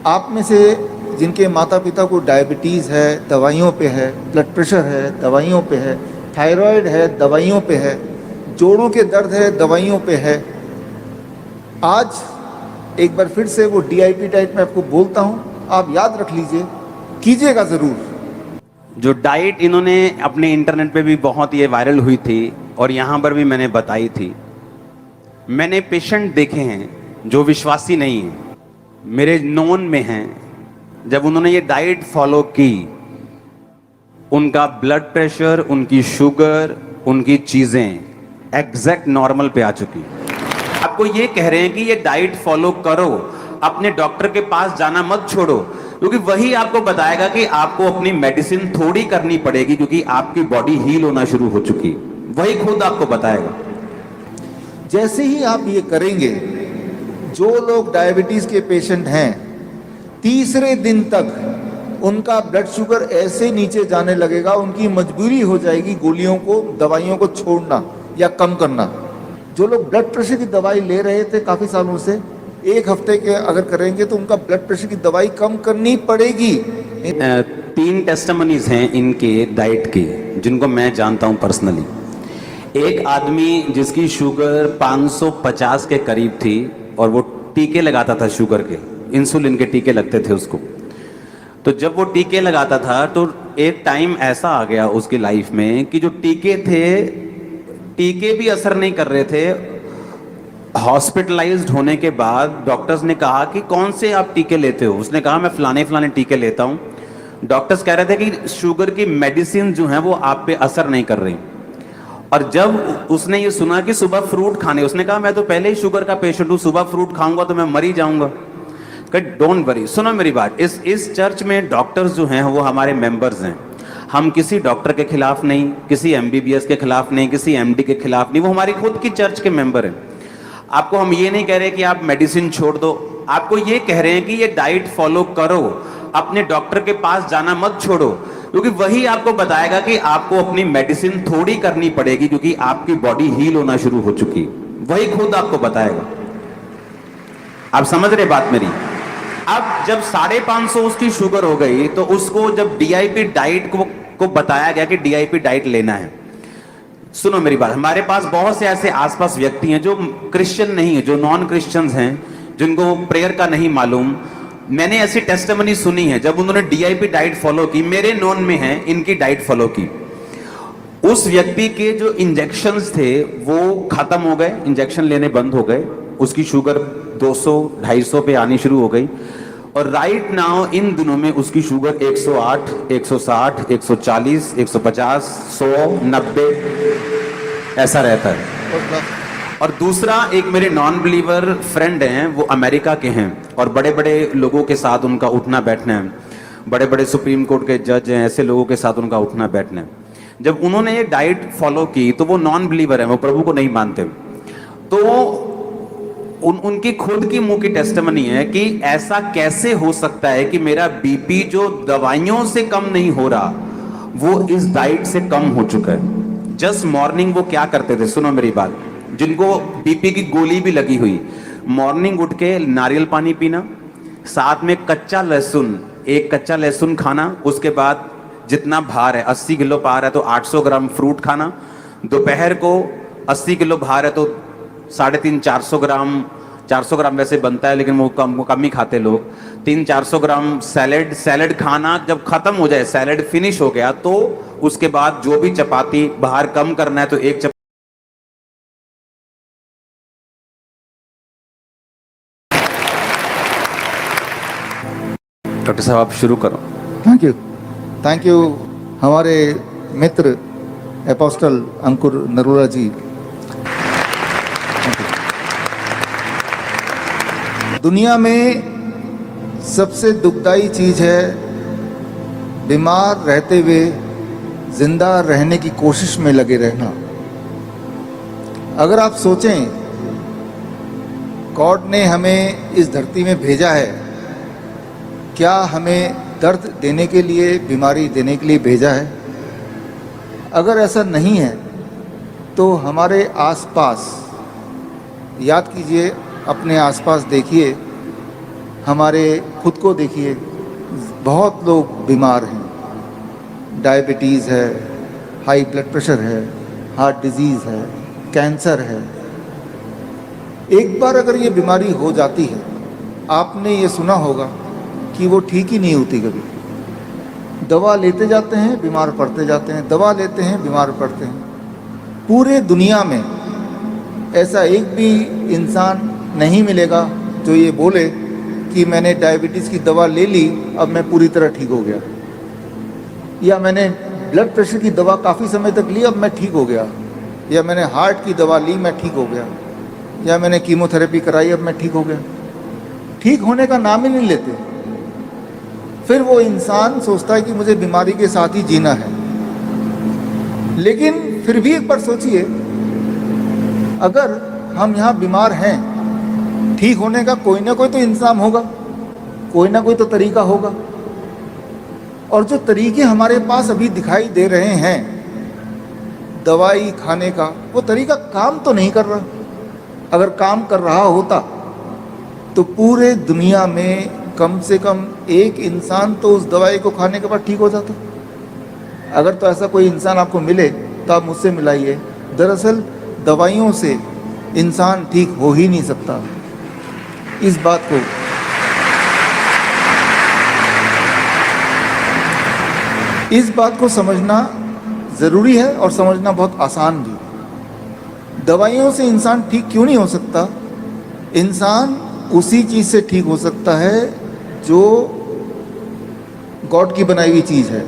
आप में से जिनके माता पिता को डायबिटीज़ है, दवाइयों पे है, ब्लड प्रेशर है, दवाइयों पे है, थायराइड है, दवाइयों पे है, जोड़ों के दर्द है, दवाइयों पे है, आज एक बार फिर से वो DIP डाइट मैं आपको बोलता हूँ, आप याद रख लीजिए, कीजिएगा ज़रूर। जो डाइट इन्होंने अपने इंटरनेट पे भी बहुत ये वायरल हुई थी और यहाँ पर भी मैंने बताई थी। मैंने पेशेंट देखे हैं जो विश्वासी नहीं है, मेरे नोन में हैं, जब उन्होंने ये डाइट फॉलो की, उनका ब्लड प्रेशर, उनकी शुगर, उनकी चीजें एग्जैक्ट नॉर्मल पे आ चुकी। आपको ये कह रहे हैं कि ये डाइट फॉलो करो, अपने डॉक्टर के पास जाना मत छोड़ो, क्योंकि वही आपको बताएगा कि आपको अपनी मेडिसिन थोड़ी करनी पड़ेगी, क्योंकि आपकी बॉडी हील होना शुरू हो चुकी। वही खुद आपको बताएगा। जैसे ही आप ये करेंगे, जो लोग डायबिटीज़ के पेशेंट हैं, तीसरे दिन तक उनका ब्लड शुगर ऐसे नीचे जाने लगेगा, उनकी मजबूरी हो जाएगी गोलियों को, दवाइयों को छोड़ना या कम करना। जो लोग ब्लड प्रेशर की दवाई ले रहे थे काफ़ी सालों से, एक हफ्ते के अगर करेंगे तो उनका ब्लड प्रेशर की दवाई कम करनी पड़ेगी। 3 टेस्टिमनीज हैं इनके डाइट के, जिनको मैं जानता हूं पर्सनली। एक आदमी जिसकी शुगर 550 के करीब थी और वो टीके लगाता था, शुगर के, इंसुलिन के टीके लगते थे उसको। तो जब वो टीके लगाता था तो एक टाइम ऐसा आ गया उसकी लाइफ में कि जो टीके थे, टीके भी असर नहीं कर रहे थे। हॉस्पिटलाइज्ड होने के बाद डॉक्टर्स ने कहा कि कौन से आप टीके लेते हो? उसने कहा मैं फलाने फलाने टीके लेता हूं। डॉक्टर्स कह रहे थे कि शुगर की मेडिसिन जो है वो आप पे असर नहीं कर रही। और जब उसने ये सुना कि सुबह फ्रूट खाने, उसने कहा मैं तो पहले ही शुगर का पेशेंट हूं, सुबह फ्रूट खाऊंगा तो मैं मर ही जाऊंगा। डोंट वरी, सुनो मेरी बात, इस चर्च में डॉक्टर्स जो हैं वो हमारे मेंबर्स हैं। हम किसी डॉक्टर के खिलाफ नहीं, किसी MBBS के खिलाफ नहीं, किसी MD के खिलाफ नहीं, वो हमारी खुद की चर्च के मेंबर हैं। आपको हम ये नहीं कह रहे कि आप मेडिसिन छोड़ दो, आपको ये कह रहे हैं कि ये डाइट फॉलो करो, अपने डॉक्टर के पास जाना मत छोड़ो, क्योंकि वही आपको बताएगा कि आपको अपनी मेडिसिन थोड़ी करनी पड़ेगी, क्योंकि आपकी बॉडी हील होना शुरू हो चुकी। वही खुद आपको बताएगा। आप समझ रहे बात मेरी? अब जब 550 उसकी शुगर हो गई तो उसको जब DIP डाइट को बताया गया कि DIP डाइट लेना है। सुनो मेरी बात, हमारे पास बहुत से ऐसे आसपास व्यक्ति हैं जो क्रिश्चियन नहीं है, जो नॉन क्रिश्चियंस हैं, जिनको प्रेयर का नहीं मालूम। मैंने ऐसी टेस्टिमनी सुनी है, जब उन्होंने DIP डाइट फॉलो की, मेरे नॉन में है, इनकी डाइट फॉलो की, उस व्यक्ति के जो इंजेक्शंस थे वो खत्म हो गए, इंजेक्शन लेने बंद हो गए, उसकी शुगर 200-250 पे आनी शुरू हो गई। और राइट नाउ इन दिनों में उसकी शुगर 108, 160, 140, 150, 100, 90 ऐसा रहता है। और दूसरा, एक मेरे नॉन बिलीवर फ्रेंड हैं, वो अमेरिका के हैं और बड़े बड़े लोगों के साथ उनका उठना बैठना है, बड़े बड़े सुप्रीम कोर्ट के जज हैं, ऐसे लोगों के साथ उनका उठना बैठना है। जब उन्होंने ये डाइट फॉलो की तो वो नॉन बिलीवर हैं, वो प्रभु को नहीं मानते। तो उनकी खुद की मुंह की टेस्टिमनी है कि ऐसा कैसे हो सकता है कि मेरा BP जो दवाइयों से कम नहीं हो रहा, वो इस डाइट से कम हो चुका है। जस्ट मॉर्निंग वो क्या करते थे, सुनो मेरी बात, जिनको BP की गोली भी लगी हुई, मॉर्निंग उठ के नारियल पानी पीना, साथ में कच्चा लहसुन, एक कच्चा लहसुन खाना, उसके बाद जितना भार है, 80 किलो भार है तो 800 ग्राम फ्रूट खाना, दोपहर को 80 किलो भार है तो 350-400 ग्राम, 400 ग्राम वैसे बनता है लेकिन वो कम ही खाते लोग, 300-400 ग्राम सैलेड खाना। जब खत्म हो जाए, सैलेड फिनिश हो गया, तो उसके बाद जो भी चपाती, बाहर कम करना है तो एक चपाती। डॉक्टर साहब आप शुरू करो। थैंक यू हमारे मित्र एपोस्टल अंकुर नरोला जी। दुनिया में सबसे दुखदाई चीज़ है बीमार रहते हुए जिंदा रहने की कोशिश में लगे रहना। अगर आप सोचें, गॉड ने हमें इस धरती में भेजा है, क्या हमें दर्द देने के लिए, बीमारी देने के लिए भेजा है? अगर ऐसा नहीं है तो हमारे आसपास, याद कीजिए, अपने आसपास देखिए, हमारे खुद को देखिए, बहुत लोग बीमार हैं, डायबिटीज़ है, हाई ब्लड प्रेशर है, हार्ट डिजीज़ है, कैंसर है। एक बार अगर ये बीमारी हो जाती है, आपने ये सुना होगा कि वो ठीक ही नहीं होती कभी। दवा लेते जाते हैं, बीमार पड़ते जाते हैं, दवा लेते हैं, बीमार पड़ते हैं। पूरे दुनिया में ऐसा एक भी इंसान नहीं मिलेगा जो ये बोले कि मैंने डायबिटीज़ की दवा ले ली, अब मैं पूरी तरह ठीक हो गया, या मैंने ब्लड प्रेशर की दवा काफ़ी समय तक ली, अब मैं ठीक हो गया, या मैंने हार्ट की दवा ली, मैं ठीक हो गया, या मैंने कीमोथेरेपी कराई, अब मैं ठीक हो गया। ठीक होने का नाम ही नहीं लेते। फिर वो इंसान सोचता है कि मुझे बीमारी के साथ ही जीना है। लेकिन फिर भी एक बार सोचिए, अगर हम यहाँ बीमार हैं, ठीक होने का कोई ना कोई तो इंतजाम होगा, कोई ना कोई तो तरीका होगा। और जो तरीके हमारे पास अभी दिखाई दे रहे हैं दवाई खाने का, वो तरीका काम तो नहीं कर रहा। अगर काम कर रहा होता तो पूरे दुनिया में कम से कम एक इंसान तो उस दवाई को खाने के बाद ठीक हो जाता। अगर तो ऐसा कोई इंसान आपको मिले तो आप मुझसे मिलाइए। दरअसल दवाइयों से इंसान ठीक हो ही नहीं सकता। इस बात को समझना ज़रूरी है और समझना बहुत आसान भी। दवाइयों से इंसान ठीक क्यों नहीं हो सकता? इंसान उसी चीज़ से ठीक हो सकता है जो गॉड की बनाई हुई चीज़ है।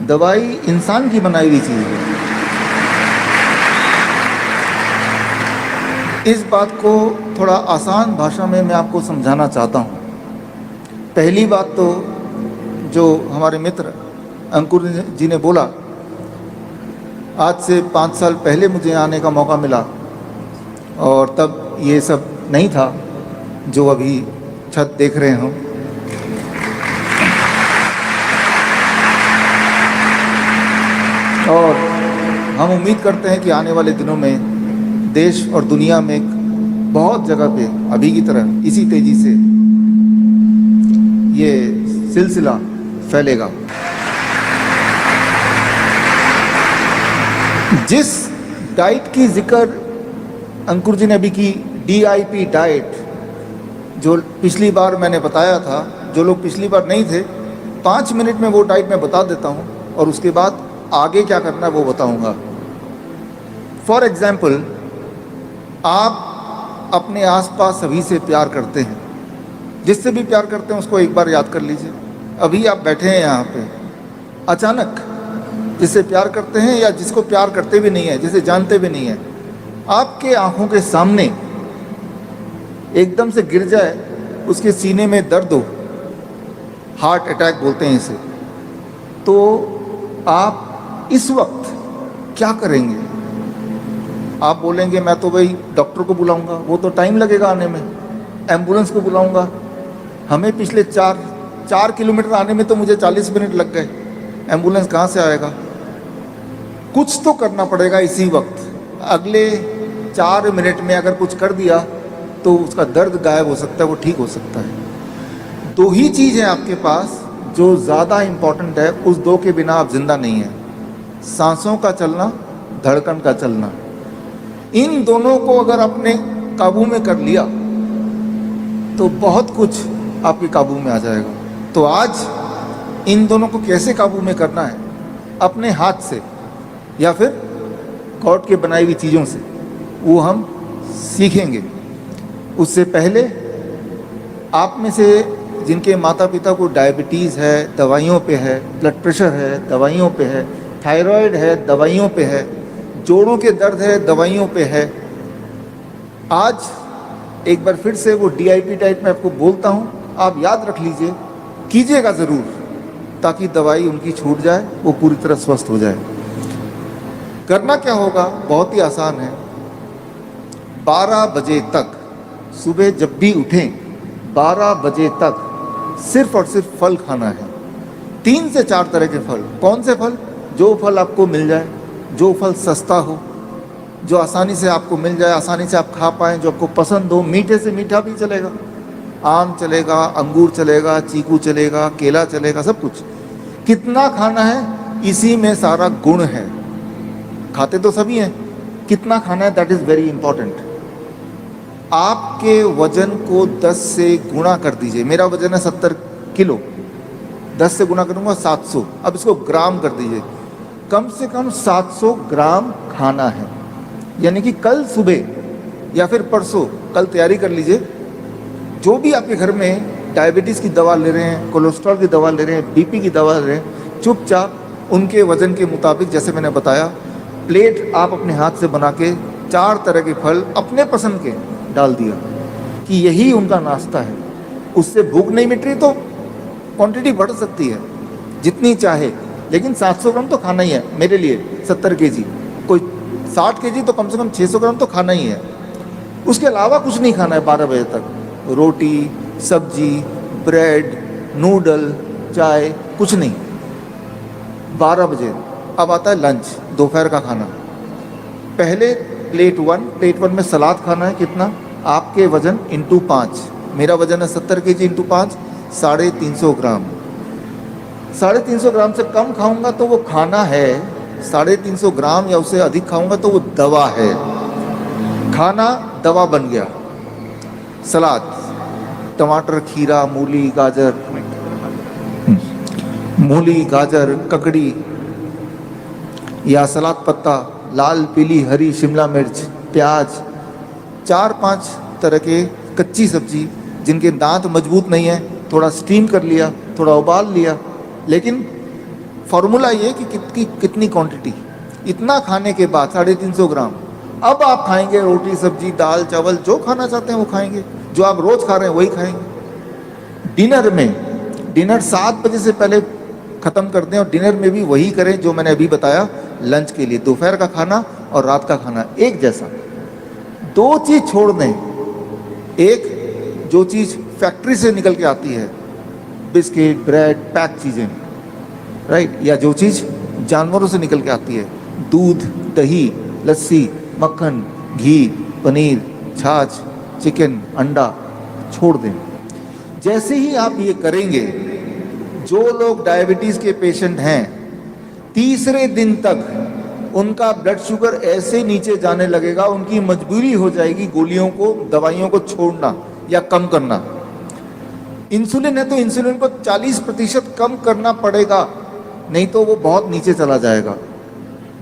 दवाई इंसान की बनाई हुई चीज़ है। इस बात को थोड़ा आसान भाषा में मैं आपको समझाना चाहता हूँ। पहली बात तो जो हमारे मित्र अंकुर जी ने बोला, आज से 5 साल पहले मुझे आने का मौका मिला और तब ये सब नहीं था जो अभी छत देख रहे हो। और हम उम्मीद करते हैं कि आने वाले दिनों में देश और दुनिया में बहुत जगह पे अभी की तरह इसी तेजी से ये सिलसिला फैलेगा। जिस डाइट की जिक्र अंकुर जी ने अभी की, DIP डाइट, जो पिछली बार मैंने बताया था, जो लोग पिछली बार नहीं थे, 5 मिनट में वो डाइट मैं बता देता हूँ और उसके बाद आगे क्या करना है वो बताऊँगा। फॉर एग्जाम्पल, आप अपने आसपास सभी से प्यार करते हैं, जिससे भी प्यार करते हैं उसको एक बार याद कर लीजिए। अभी आप बैठे हैं यहाँ पे, अचानक जिससे प्यार करते हैं या जिसको प्यार करते भी नहीं है, जिसे जानते भी नहीं है, आपके आंखों के सामने एकदम से गिर जाए, उसके सीने में दर्द हो, हार्ट अटैक बोलते हैं इसे, तो आप इस वक्त क्या करेंगे? आप बोलेंगे मैं तो भाई डॉक्टर को बुलाऊंगा, वो तो टाइम लगेगा आने में, एम्बुलेंस को बुलाऊंगा, हमें पिछले 4 किलोमीटर आने में तो मुझे 40 मिनट लग गए, एम्बुलेंस कहाँ से आएगा? कुछ तो करना पड़ेगा इसी वक्त। अगले 4 मिनट में अगर कुछ कर दिया तो उसका दर्द गायब हो सकता है, वो ठीक हो सकता है। 2 ही चीज़ है आपके पास जो ज़्यादा इम्पॉर्टेंट है, उस 2 के बिना आप जिंदा नहीं हैं। सांसों का चलना, धड़कन का चलना। इन दोनों को अगर आपने काबू में कर लिया तो बहुत कुछ आपके काबू में आ जाएगा। तो आज इन दोनों को कैसे काबू में करना है? अपने हाथ से या फिर गॉड के बनाई हुई चीज़ों से, वो हम सीखेंगे। उससे पहले आप में से जिनके माता पिता को डायबिटीज़ है, दवाइयों पे है, ब्लड प्रेशर है, दवाइयों पे है, थायराइड है, दवाइयों पे है, जोड़ों के दर्द है, दवाइयों पे है, आज एक बार फिर से वो DIP डाइट में आपको बोलता हूँ, आप याद रख लीजिए, कीजिएगा ज़रूर, ताकि दवाई उनकी छूट जाए, वो पूरी तरह स्वस्थ हो जाए। करना क्या होगा? बहुत ही आसान है। 12 बजे तक, सुबह जब भी उठें 12 बजे तक सिर्फ और सिर्फ फल खाना है। 3 से 4 तरह के फल। कौन से फल? जो फल आपको मिल जाए, जो फल सस्ता हो, जो आसानी से आपको मिल जाए, आसानी से आप खा पाएँ, जो आपको पसंद हो। मीठे से मीठा भी चलेगा, आम चलेगा, अंगूर चलेगा, चीकू चलेगा, केला चलेगा, सब कुछ। कितना खाना है, इसी में सारा गुण है। खाते तो सभी हैं, कितना खाना है दैट इज वेरी इंपॉर्टेंट। आपके वजन को 10 से गुणा कर दीजिए। मेरा वजन है 70 किलो, 10 से गुणा करूंगा 700। अब इसको ग्राम कर दीजिए, कम से कम 700 ग्राम खाना है। यानी कि कल सुबह या फिर परसों, कल तैयारी कर लीजिए, जो भी आपके घर में डायबिटीज़ की दवा ले रहे हैं, कोलेस्ट्रॉल की दवा ले रहे हैं, बीपी की दवा ले रहे हैं, चुपचाप उनके वजन के मुताबिक, जैसे मैंने बताया, प्लेट आप अपने हाथ से बना के 4 तरह के फल अपने पसंद के डाल दिया कि यही उनका नाश्ता है। उससे भूख नहीं मिट रही तो क्वांटिटी बढ़ सकती है जितनी चाहे, लेकिन 700 ग्राम तो खाना ही है। मेरे लिए 70 केजी, कोई 60 केजी तो कम से कम 600 ग्राम तो खाना ही है। उसके अलावा कुछ नहीं खाना है 12 बजे तक। रोटी, सब्जी, ब्रेड, नूडल, चाय, कुछ नहीं। 12 बजे अब आता है लंच, दोपहर का खाना। पहले प्लेट 1 में सलाद खाना है। कितना? आपके वजन इंटू 5। मेरा वजन है 70 केजी इंटू 5, 350 ग्राम। 350 ग्राम से कम खाऊंगा तो वो खाना है, 350 ग्राम या उससे अधिक खाऊंगा तो वो दवा है। खाना दवा बन गया। सलाद, टमाटर, खीरा, मूली, गाजर, ककड़ी या सलाद पत्ता, लाल, पीली, हरी, शिमला मिर्च, प्याज, 4-5 तरह के कच्ची सब्जी जिनके दांत मजबूत नहीं है, थोड़ा स्टीम कर लिया, थोड़ा उबाल लिया। लेकिन फॉर्मूला ये कि कितनी क्वांटिटी। इतना खाने के बाद 350 ग्राम, अब आप खाएंगे रोटी, सब्जी, दाल, चावल, जो खाना चाहते हैं वो खाएंगे, जो आप रोज खा रहे हैं वही खाएंगे। डिनर 7 बजे से पहले ख़त्म कर दें, और डिनर में भी वही करें जो मैंने अभी बताया। लंच के लिए दोपहर का खाना और रात का खाना एक जैसा। 2 चीज़ छोड़ दें। एक, जो चीज़ फैक्ट्री से निकल के आती है, बिस्किट, ब्रेड, पैक चीज़ें, राइट, या जो चीज़ जानवरों से निकल के आती है, दूध, दही, लस्सी, मक्खन, घी, पनीर, छाछ, चिकन, अंडा, छोड़ दें। जैसे ही आप ये करेंगे, जो लोग डायबिटीज़ के पेशेंट हैं, तीसरे दिन तक उनका ब्लड शुगर ऐसे नीचे जाने लगेगा, उनकी मजबूरी हो जाएगी गोलियों को, दवाइयों को छोड़ना या कम करना। इंसुलिन है तो इंसुलिन को 40% कम करना पड़ेगा, नहीं तो वो बहुत नीचे चला जाएगा।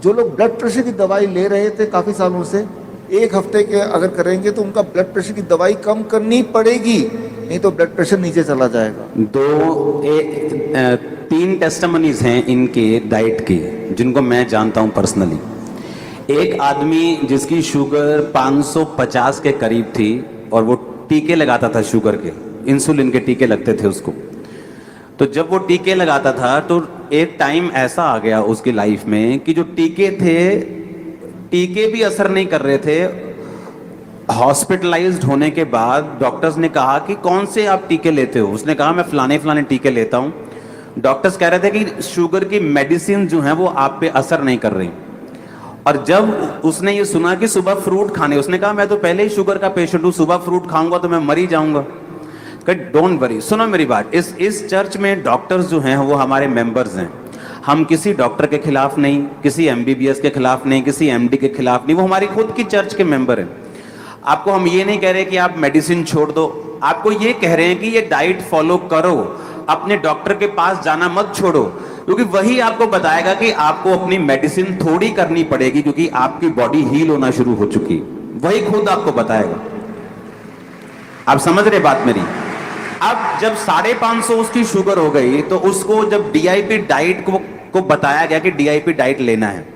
जो लोग ब्लड प्रेशर की दवाई ले रहे थे काफ़ी सालों से, 1 हफ्ते के अगर करेंगे तो उनका ब्लड प्रेशर की दवाई कम करनी पड़ेगी, नहीं तो ब्लड प्रेशर नीचे चला जाएगा। 3 टेस्टिमनीज हैं इनके डाइट के, जिनको मैं जानता हूं पर्सनली। एक आदमी जिसकी शुगर 550 के करीब थी और वो टीके लगाता था शुगर के, इंसुलिन के टीके लगते थे उसको। तो जब वो टीके लगाता था तो एक टाइम ऐसा आ गया उसकी लाइफ में कि जो टीके थे, टीके भी असर नहीं कर रहे थे। हॉस्पिटलाइज्ड होने के बाद डॉक्टर्स ने कहा कि कौन से आप टीके लेते हो? उसने कहा मैं फलाने फलाने टीके लेता हूं। डॉक्टर्स कह रहे थे कि शुगर की मेडिसिन जो है वो आप पे असर नहीं कर रही। और जब उसने ये सुना कि सुबह फ्रूट खाने, उसने कहा मैं तो पहले ही शुगर का पेशेंट हूं, सुबह फ्रूट खाऊंगा तो मैं मर ही जाऊंगा। डोंट वरी, सुनो मेरी बात, इस चर्च में डॉक्टर्स जो हैं वो हमारे मेंबर्स हैं। हम किसी डॉक्टर के खिलाफ नहीं, किसी एमबीबीएस के खिलाफ नहीं, किसी एमडी के खिलाफ नहीं, वो हमारी खुद की चर्च के मेंबर हैं। आपको हम ये नहीं कह रहे कि आप मेडिसिन छोड़ दो, आपको ये कह रहे हैं कि ये डाइट फॉलो करो, अपने डॉक्टर के पास जाना मत छोड़ो, क्योंकि वही आपको बताएगा कि आपको अपनी मेडिसिन थोड़ी करनी पड़ेगी क्योंकि आपकी बॉडी हील होना शुरू हो चुकी, वही खुद आपको बताएगा। आप समझ रहे बात मेरी? अब जब 550 उसकी शुगर हो गई तो उसको जब डीआईपी डाइट को बताया गया कि डीआईपी डाइट लेना है।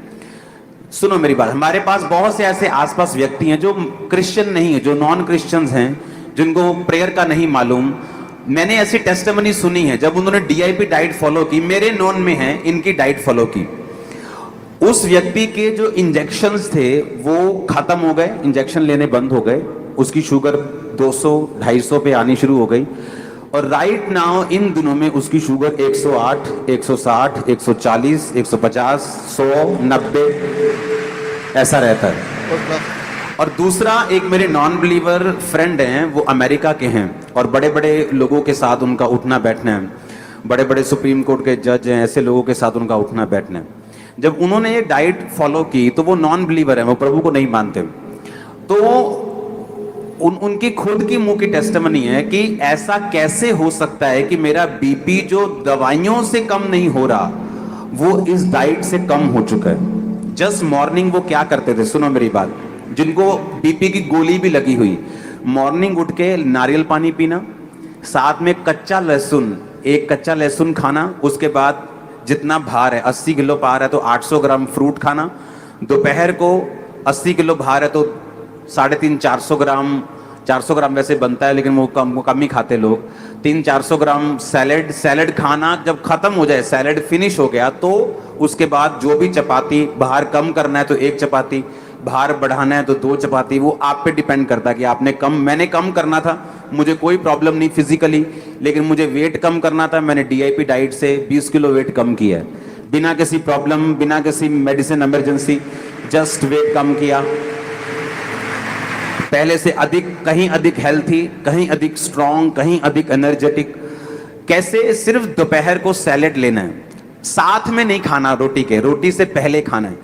सुनो मेरी बात, हमारे पास बहुत से ऐसे आसपास व्यक्ति हैं जो क्रिश्चियन नहीं है, जो नॉन क्रिश्चियंस हैं, जिनको प्रेयर का नहीं मालूम। मैंने ऐसी टेस्टिमनी सुनी है जब उन्होंने डीआईपी डाइट फॉलो की, मेरे नॉन में है इनकी डाइट फॉलो की, उस व्यक्ति के जो इंजेक्शंस थे वो खत्म हो गए, इंजेक्शन लेने बंद हो गए, उसकी शुगर 200-250 पे आनी शुरू हो गई। और राइट नाउ इन दिनों में उसकी शुगर 108, 160, 140, 150, 100, 90 ऐसा रहता है। और दूसरा, एक मेरे नॉन बिलीवर फ्रेंड हैं, वो अमेरिका के हैं, और बड़े बड़े लोगों के साथ उनका उठना बैठना है, बड़े बड़े सुप्रीम कोर्ट के जज हैं, ऐसे लोगों के साथ उनका उठना बैठना है। जब उन्होंने ये डाइट फॉलो की तो वो नॉन बिलीवर है, वो प्रभु को नहीं मानते। तो उनकी खुद की मुंह की टेस्टिमनी है कि ऐसा कैसे हो सकता है कि मेरा बीपी जो दवाइयों से कम नहीं हो रहा वो इस डाइट से कम हो चुका है। जस्ट मॉर्निंग वो क्या करते थे, सुनो मेरी बात, जिनको बीपी की गोली भी लगी हुई, मॉर्निंग उठ के नारियल पानी पीना, साथ में कच्चा लहसुन, एक कच्चा लहसुन खाना, उसके बाद जितना भार है 80 किलो भार है तो 800 ग्राम फ्रूट खाना, दोपहर को 80 किलो भार है तो 350-400 ग्राम, 400 ग्राम वैसे बनता है लेकिन वो कम ही खाते लोग, 300-400 ग्राम सैलेड खाना। जब खत्म हो जाए, सैलेड फिनिश हो गया, तो उसके बाद जो भी चपाती, भार कम करना है तो 1 चपाती, भार बढ़ाना है तो 2 चपाती, वो आप पे डिपेंड करता है कि आपने मैंने कम करना था, मुझे कोई प्रॉब्लम नहीं फिजिकली, लेकिन मुझे वेट कम करना था, मैंने डीआईपी डाइट से 20 किलो वेट कम किया है, बिना किसी प्रॉब्लम, बिना किसी मेडिसिन इमरजेंसी, जस्ट वेट कम किया। पहले से कहीं अधिक हेल्थी, कहीं अधिक स्ट्रॉन्ग, कहीं अधिक एनर्जेटिक। कैसे? सिर्फ दोपहर को सैलेड लेना है, साथ में नहीं खाना रोटी के, रोटी से पहले खाना है।